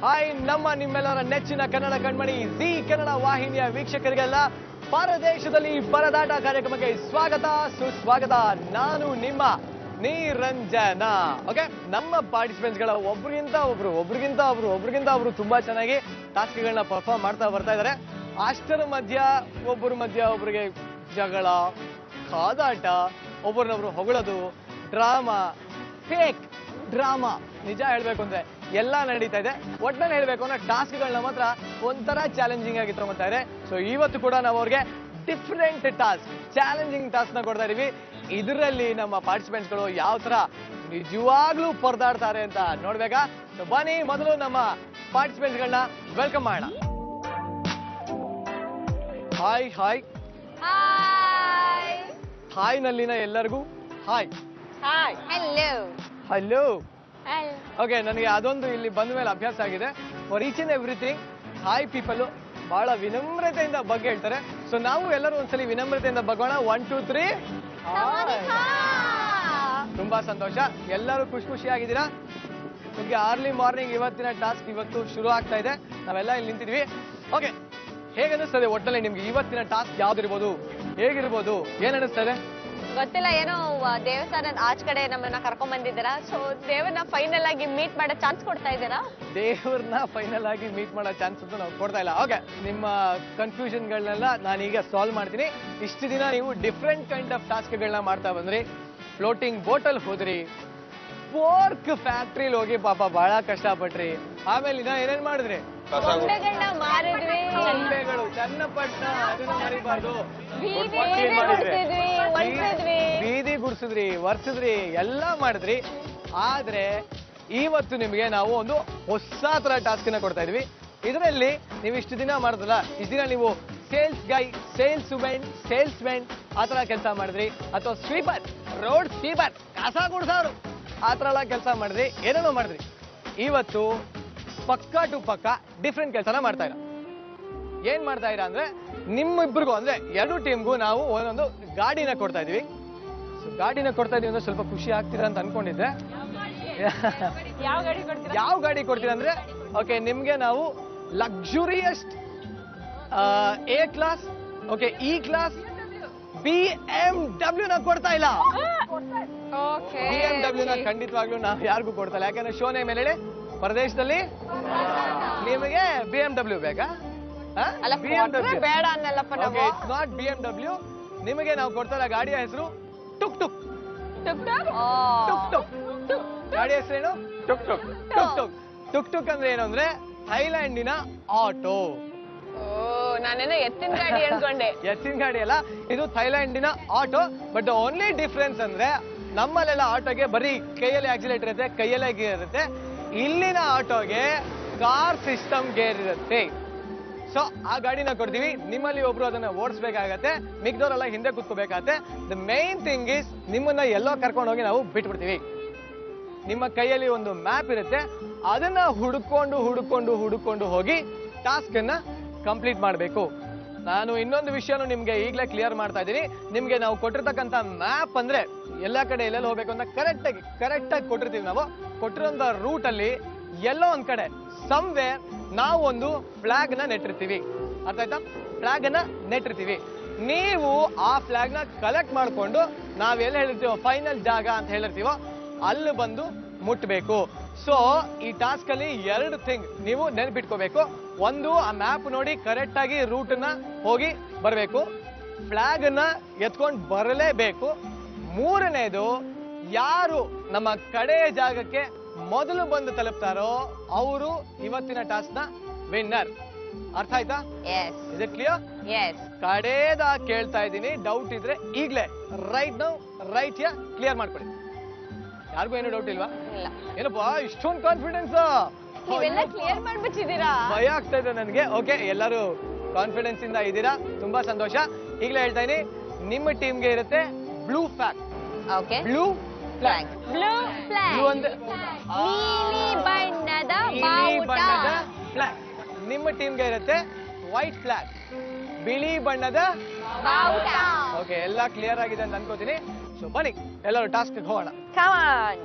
Hi ನಮ್ಮ ನಿಮ್ಮೆಲ್ಲರ ನೆಚ್ಚಿನ ಕನ್ನಡ ಕಣ್ಮಣಿ ಜಿ ಕನ್ನಡ ವಾಹಿನಿಯ ವೀಕ್ಷಕರಿಗೆಲ್ಲ ಪರದೇಶದಲ್ಲಿ ಪರದಾಟ ಕಾರ್ಯಕ್ರಮಕ್ಕೆ ಸ್ವಾಗತ ಸುಸ್ವಾಗತ. ನಾನು ನಿಮ್ಮ ನಿರಂಜನ. ಓಕೆ, ನಮ್ಮ ಪಾರ್ಟಿಸಿಪೆಂಟ್ಸ್ ಗಳ ಒಬ್ರಿಗಿಂತ ಒಬ್ರು ತುಂಬಾ ಚೆನ್ನಾಗಿ ಟಾಸ್ಕ್ಗಳನ್ನ ಪರ್ಫಾರ್ಮ್ ಮಾಡ್ತಾ ಬರ್ತಾ ಇದ್ದಾರೆ. ಅಷ್ಟರ ಮಧ್ಯ ಒಬ್ಬರಿಗೆ ಜಗಳ, ಕಾದಾಟ, ಒಬ್ಬರನ್ನೊಬ್ರು ಹೊಗಳೋದು, ಡ್ರಾಮಾ, ಫೇಕ್ ಡ್ರಾಮಾ, ನಿಜ ಹೇಳ್ಬೇಕು ಅಂದ್ರೆ ಎಲ್ಲ ನಡೀತಾ ಇದೆ. ಒಟ್ನಲ್ಲಿ ಹೇಳ್ಬೇಕು ಅಂದ್ರೆ ಟಾಸ್ಕ್ಗಳನ್ನ ಮಾತ್ರ ಒಂಥರ ಚಾಲೆಂಜಿಂಗ್ ಆಗಿ ತಗೊಳ್ತಾ ಇದೆ. ಸೊ ಇವತ್ತು ಕೂಡ ನಾವು ಅವ್ರಿಗೆ ಡಿಫ್ರೆಂಟ್ ಟಾಸ್ಕ್, ಚಾಲೆಂಜಿಂಗ್ ಟಾಸ್ಕ್ ನ ಕೊಡ್ತಾ ಇದೀವಿ. ಇದರಲ್ಲಿ ನಮ್ಮ ಪಾರ್ಟಿಸಿಪೆಂಟ್ಸ್ ಗಳು ಯಾವ ತರ ನಿಜವಾಗ್ಲೂ ಪರದಾಡ್ತಾರೆ ಅಂತ ನೋಡ್ಬೇಕಾ? ಸೊ ಬನ್ನಿ ಮೊದಲು ನಮ್ಮ ಪಾರ್ಟಿಸಿಪೆಂಟ್ಸ್ ಗಳನ್ನ ವೆಲ್ಕಮ್ ಮಾಡೋಣ. ಹಾಯ್ ಹಾಯ್ ಹಾಯ್ ನಲ್ಲಿನ ಎಲ್ಲರಿಗೂ ಹಾಯ್. Hello hello. ಓಕೆ, ನನಗೆ ಅದೊಂದು ಇಲ್ಲಿ ಬಂದ ಮೇಲೆ ಅಭ್ಯಾಸ ಆಗಿದೆ. For each and everything hi people ಬಹಳ ವಿನಮ್ರತೆಯಿಂದ ಬಗ್ಗೆ ಹೇಳ್ತಾರೆ. ಸೊ ನಾವು ಎಲ್ಲರೂ ಒಂದ್ಸಲಿ ವಿನಮ್ರತೆಯಿಂದ ಬಗ್ಗೋಣ. 1 2 3 ತುಂಬಾ ಸಂತೋಷ, ಎಲ್ಲರೂ ಖುಷಿಯಾಗಿದ್ದೀರಾ? ನಿಮ್ಗೆ ಅರ್ಲಿ ಮಾರ್ನಿಂಗ್ ಇವತ್ತಿನ ಟಾಸ್ಕ್ ಇವತ್ತು ಶುರು ಆಗ್ತಾ ಇದೆ. ನಾವೆಲ್ಲ ಇಲ್ಲಿ ನಿಂತಿದ್ವಿ. ಓಕೆ, ಹೇಗನ್ನಿಸ್ತದೆ ಒಟ್ಟಲ್ಲಿ ನಿಮ್ಗೆ ಇವತ್ತಿನ ಟಾಸ್ಕ್ ಯಾವ್ದಿರ್ಬೋದು, ಹೇಗಿರ್ಬೋದು, ಏನ್ ಅನಿಸ್ತದೆ? ಗೊತ್ತಿಲ್ಲ, ಏನೋ ದೇವಸ್ಥಾನದ ಆಚ ಕಡೆ ನಮ್ಮನ್ನ ಕರ್ಕೊಂಡ್ ಬಂದಿದ್ದೀರಾ. ಸೊ ದೇವ್ರನ್ನ ಫೈನಲ್ ಆಗಿ ಮೀಟ್ ಮಾಡೋ ಚಾನ್ಸ್ ಕೊಡ್ತಾ ಇದ್ದೀರಾ? ದೇವ್ರನ್ನ ಫೈನಲ್ ಆಗಿ ಮೀಟ್ ಮಾಡೋ ಚಾನ್ಸ್ ಅಂತೂ ನಾವು ಕೊಡ್ತಾ ಇಲ್ಲ. ಓಕೆ, ನಿಮ್ಮ ಕನ್ಫ್ಯೂಷನ್ಗಳನ್ನೆಲ್ಲ ನಾನೀಗ ಸಾಲ್ವ್ ಮಾಡ್ತೀನಿ. ಇಷ್ಟು ದಿನ ನೀವು ಡಿಫ್ರೆಂಟ್ ಕೈಂಡ್ ಆಫ್ ಟಾಸ್ಕ್ಗಳನ್ನ ಮಾಡ್ತಾ ಬಂದ್ರಿ. ಫ್ಲೋಟಿಂಗ್ ಬೋಟಲ್ ಹೋದ್ರಿ, ಪೋರ್ಕ್ ಫ್ಯಾಕ್ಟ್ರಿಲಿ ಹೋಗಿ ಪಾಪ ಬಹಳ ಕಷ್ಟಪಟ್ರಿ. ಆಮೇಲೆ ಇನ್ನ ಏನೇನ್ ಮಾಡಿದ್ರಿ? ಮಾರಿದ್ವಿ, ಗೊಂಬೆಗಳು, ಚನ್ನಪಟ್ಟಣ, ಅದನ್ನ ಮರಿಬಾರ್ದು. ಬೀದಿ ಗುಡ್ಸಿದ್ರಿ, ವರ್ಸಿದ್ರಿ, ಎಲ್ಲ ಮಾಡಿದ್ರಿ. ಆದ್ರೆ ಇವತ್ತು ನಿಮ್ಗೆ ನಾವು ಒಂದು ಹೊಸ ತರ ಟಾಸ್ಕ್ ನ ಕೊಡ್ತಾ ಇದೀವಿ. ಇದರಲ್ಲಿ ನೀವು ಇಷ್ಟು ದಿನ ಮಾಡಿದ್ರಲ್ಲ, ಇಷ್ಟು ದಿನ ನೀವು ಸೇಲ್ಸ್ ಗೈ, ಸೇಲ್ಸ್ ಮೆನ್ ಆ ತರ ಕೆಲಸ ಮಾಡಿದ್ರಿ, ಅಥವಾ ಸ್ವೀಪರ್, ರೋಡ್ ಸ್ವೀಪರ್, ಕಸ ಗುಡ್ಸೋರು, ಆ ತರ ಎಲ್ಲ ಕೆಲಸ ಮಾಡಿದ್ರಿ, ಏನೇನೋ ಮಾಡಿದ್ರಿ. ಇವತ್ತು ಪಕ್ಕ ಟು ಪಕ್ಕ ಡಿಫ್ರೆಂಟ್ ಕೆಲಸನ ಮಾಡ್ತಾ ಇರ. ಏನ್ ಮಾಡ್ತಾ ಇರ ಅಂದ್ರೆ, ನಿಮ್ಮಿಬ್ರಿಗೂ ಅಂದ್ರೆ ಎರಡು ಟೀಮ್ಗೂ ನಾವು ಒಂದೊಂದು ಗಾಡಿನ ಕೊಡ್ತಾ ಇದೀವಿ. ಸೊ ಗಾಡಿನ ಕೊಡ್ತಾ ಇದೀವಿ ಅಂದ್ರೆ ಸ್ವಲ್ಪ ಖುಷಿ ಆಗ್ತೀರಾ ಅಂತ ಅನ್ಕೊಂಡಿದ್ದೆ. ಯಾವ ಗಾಡಿ ಕೊಡ್ತೀರಾ ಅಂದ್ರೆ, ಓಕೆ, ನಿಮ್ಗೆ ನಾವು luxurious A class, okay, E class BMW ನ ಕೊಡ್ತಾ ಇಲ್ಲ. BMW ನ ಖಂಡಿತವಾಗ್ಲೂ ನಾವು ಯಾರಿಗೂ ಕೊಡ್ತಾ ಇಲ್ಲ. ಯಾಕಂದ್ರೆ ಶೋನೆ ಮೇಲೆ ಹೇಳಿ, ಪರದೇಶದಲ್ಲಿ ನಿಮಗೆ BMW ಬೇಕಾ? ಬೇಡ ಅನ್ನಲ್ಲಪ್ಪ. It's not BMW. ನಿಮಗೆ ನಾವು ಕೊಡ್ತಾ ಇಲ್ಲ. ಗಾಡಿಯ ಹೆಸರು ಟುಕ್ ಟುಕ್. ಗಾಡಿ ಹೆಸರೇನು? ಟುಕ್ ಟುಕ್ ಅಂದ್ರೆ ಏನು ಅಂದ್ರೆ ಥೈಲ್ಯಾಂಡಿನ ಆಟೋ. ನಾನೇನೋ ಎತ್ತಿನ ಗಾಡಿ ಅನ್ಕೊಂಡೆ. ಎತ್ತಿನ ಗಾಡಿ ಅಲ್ಲ, ಇದು ಥೈಲ್ಯಾಂಡಿನ ಆಟೋ. ಬಟ್ ಓನ್ಲಿ ಡಿಫ್ರೆನ್ಸ್ ಅಂದ್ರೆ, ನಮ್ಮಲ್ಲೆಲ್ಲ ಆಟೋಗೆ ಬರೀ ಕೈಯಲ್ಲಿ ಆಕ್ಸಿಲೇಟರ್ ಇರುತ್ತೆ, ಕೈಯಲ್ಲೇ ಗೇರ್ ಇರುತ್ತೆ. ಇಲ್ಲಿನ ಆಟೋಗೆ ಕಾರ್ ಸಿಸ್ಟಮ್ ಗೇರ್ ಇರುತ್ತೆ. ಸೊ ಆ ಗಾಡಿನ ಕೊಡ್ತೀವಿ. ನಿಮ್ಮಲ್ಲಿ ಒಬ್ರು ಅದನ್ನ ಓಡಿಸ್ಬೇಕಾಗತ್ತೆ, ಮಿಕ್ದವರೆಲ್ಲ ಹಿಂದೆ ಕೂತ್ಕೋಬೇಕಾಗತ್ತೆ. ದ ಮೇನ್ ಥಿಂಗ್ ಇಸ್, ನಿಮ್ಮನ್ನ ಎಲ್ಲೋ ಕರ್ಕೊಂಡು ಹೋಗಿ ನಾವು ಬಿಟ್ಬಿಡ್ತೀವಿ. ನಿಮ್ಮ ಕೈಯಲ್ಲಿ ಒಂದು ಮ್ಯಾಪ್ ಇರುತ್ತೆ, ಅದನ್ನ ಹುಡುಕೊಂಡು ಹೋಗಿ ಟಾಸ್ಕ್ ಅನ್ನ ಕಂಪ್ಲೀಟ್ ಮಾಡಬೇಕು. ನಾನು ಇನ್ನೊಂದು ವಿಷಯನೂ ನಿಮ್ಗೆ ಈಗಲೇ ಕ್ಲಿಯರ್ ಮಾಡ್ತಾ ಇದ್ದೀನಿ. ನಿಮ್ಗೆ ನಾವು ಕೊಟ್ಟಿರ್ತಕ್ಕಂಥ ಮ್ಯಾಪ್ ಅಂದ್ರೆ ಎಲ್ಲಾ ಕಡೆ ಎಲ್ಲೆಲ್ಲಿ ಹೋಗ್ಬೇಕು ಅಂತ ಕರೆಕ್ಟ್ ಆಗಿ ಕೊಟ್ಟಿರ್ತೀವಿ. ನಾವು ಕೊಟ್ಟಿರೋಂಥ ರೂಟ್ ಅಲ್ಲಿ ಎಲ್ಲೋ ಒಂದ್ ಕಡೆ ಸಮ್ವೇರ್ ನಾವು ಒಂದು ಫ್ಲಾಗ್ ನ ನೆಟ್ಟಿರ್ತೀವಿ. ಅರ್ಥ ಆಯ್ತಾ? ಫ್ಲಾಗ್ ಅನ್ನ ನೆಟ್ಟಿರ್ತೀವಿ. ನೀವು ಆ ಫ್ಲಾಗ್ ನ ಕಲೆಕ್ಟ್ ಮಾಡ್ಕೊಂಡು ನಾವೆಲ್ಲ ಹೇಳಿರ್ತೀವೋ, ಫೈನಲ್ ಜಾಗ ಅಂತ ಹೇಳಿರ್ತೀವೋ, ಅಲ್ಲಿ ಬಂದು ಮುಟ್ಬೇಕು. ಸೊ ಈ ಟಾಸ್ಕ್ ಅಲ್ಲಿ 2 ಥಿಂಗ್ ನೀವು ನೆನ್ಪಿಟ್ಕೋಬೇಕು. ಒಂದು, ಆ ಮ್ಯಾಪ್ ನೋಡಿ ಕರೆಕ್ಟ್ ಆಗಿ ರೂಟ್ ನ ಹೋಗಿ ಬರಬೇಕು. ಫ್ಲಾಗ್ ಅನ್ನ ಎತ್ಕೊಂಡು ಬರಲೇಬೇಕು. ಮೂರನೇದು, ಯಾರು ನಮ್ಮ ಕಡೆಯ ಜಾಗಕ್ಕೆ ಮೊದಲು ಬಂದು ತಲುಪ್ತಾರೋ ಅವರು ಇವತ್ತಿನ ಟಾಸ್ಕ್ ನ ವಿನ್ನರ್. ಅರ್ಥ ಆಯ್ತಾ? Is it clear? ಕಡೆದ ಕೇಳ್ತಾ ಇದ್ದೀನಿ, ಡೌಟ್ ಇದ್ರೆ ಈಗ್ಲೇ ರೈಟ್ ಕ್ಲಿಯರ್ ಮಾಡ್ಕೊಳ್ಳಿ. ಯಾರಿಗೂ ಏನು ಡೌಟ್ ಇಲ್ವಾ? ಏನಪ್ಪಾ ಇಷ್ಟೊಂದು ಕಾನ್ಫಿಡೆನ್ಸ್? ಕ್ಲಿಯರ್ ಮಾಡ್ಬಿಟ್ಟಿದ್ದೀರಾ? ಭಯ ಆಗ್ತಾ ಇದೆ ನನಗೆ. ಓಕೆ, ಎಲ್ಲರೂ ಕಾನ್ಫಿಡೆನ್ಸ್ ಇಂದ ಇದ್ದೀರಾ, ತುಂಬಾ ಸಂತೋಷ. ಈಗಲೇ ಹೇಳ್ತಾ ಇದೀನಿ, ನಿಮ್ಮ ಟೀಮ್ಗೆ ಇರುತ್ತೆ ಬ್ಲೂ ಫ್ಲಾಗ್. ಬ್ಲೂ ಫ್ಲಾಗ್ ಅಂದ್ರೆ ನೀಲಿ ಬಣ್ಣದ ಫ್ಲಾಗ್. ನಿಮ್ಮ ಟೀಮ್ಗೆ ಇರುತ್ತೆ ವೈಟ್ ಫ್ಲಾಗ್, ಬಿಳಿ ಬಣ್ಣದ ಬಾವುಟ. ಓಕೆ, ಎಲ್ಲ ಕ್ಲಿಯರ್ ಆಗಿದೆ ಅಂತ ಅನ್ಕೋತೀನಿ. ಸೊ ಬನ್ನಿ ಎಲ್ಲರೂ ಟಾಸ್ಕ್ ಹೋಗೋಣ. Come on.